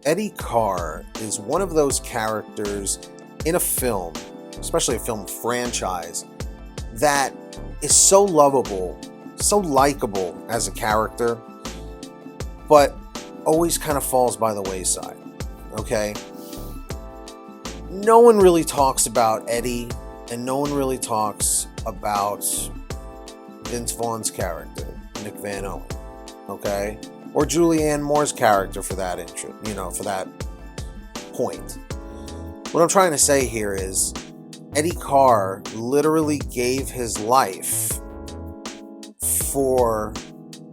Eddie Carr is one of those characters in a film, especially a film franchise, that is so lovable, so likable as a character, but always kind of falls by the wayside, okay? No one really talks about Eddie, and no one really talks about Vince Vaughn's character, Nick Van Owen, okay? Or Julianne Moore's character for that for that point. What I'm trying to say here is Eddie Carr literally gave his life for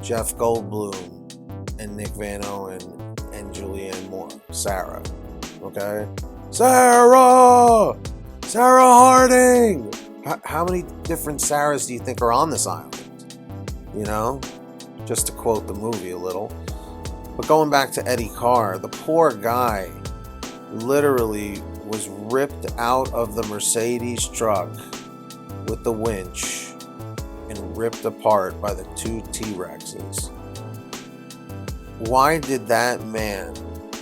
Jeff Goldblum and Nick Van Owen and Julianne Moore, Sarah, okay? Sarah Harding! How many different Sarahs do you think are on this island? You know? Just to quote the movie a little. But going back to Eddie Carr, the poor guy literally was ripped out of the Mercedes truck with the winch and ripped apart by the two T-Rexes. Why did that man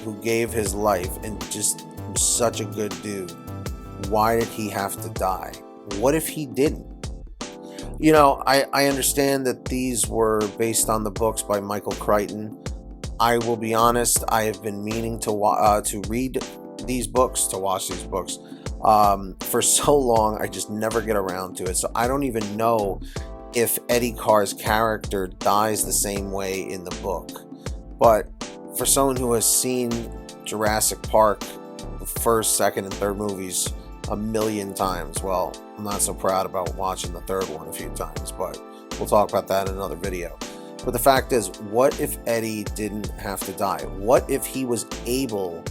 who gave his life and just was such a good dude, why did he have to die? What if he didn't? You know, I understand that these were based on the books by Michael Crichton. I will be honest, I have been meaning to read these books, to watch these books for so long. I just never get around to it. So I don't even know if Eddie Carr's character dies the same way in the book. But for someone who has seen Jurassic Park, the first, second, and third movies a million times, well, I'm not so proud about watching the third one a few times, but we'll talk about that in another video. But the fact is, what if Eddie didn't have to die? What if he was able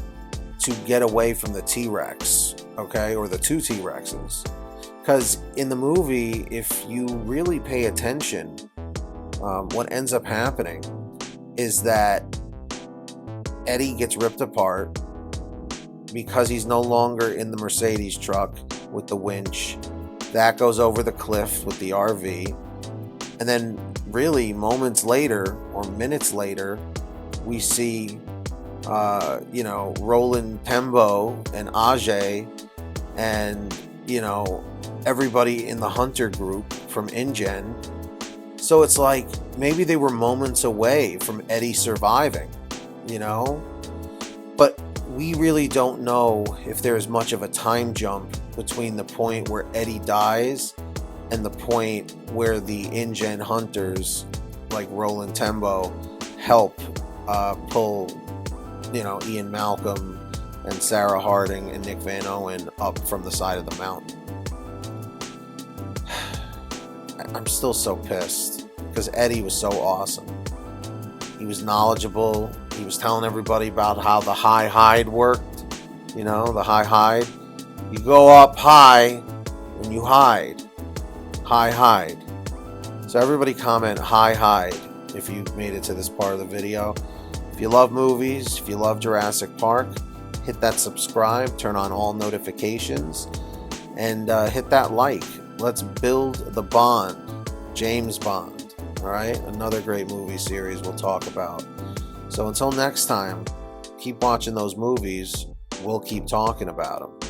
to get away from the T-Rex, okay, or the two T-Rexes? Because in the movie, if you really pay attention, what ends up happening is that Eddie gets ripped apart because he's no longer in the Mercedes truck with the winch. That goes over the cliff with the RV. And then really moments later or minutes later, we see, Roland Tembo and Ajay and, everybody in the hunter group from InGen. So it's like maybe they were moments away from Eddie surviving, But we really don't know if there's much of a time jump between the point where Eddie dies and the point where the InGen hunters, like Roland Tembo, help pull, Ian Malcolm and Sarah Harding and Nick Van Owen up from the side of the mountain. I'm still so pissed because Eddie was so awesome. He was knowledgeable. He was telling everybody about how the high hide worked. The high hide. You go up high and you hide. High hide. So everybody comment high hide if you made it to this part of the video. If you love movies, if you love Jurassic Park, hit that subscribe, turn on all notifications, and hit that like. Let's build the Bond, James Bond. All right, another great movie series we'll talk about. So until next time, keep watching those movies. We'll keep talking about them.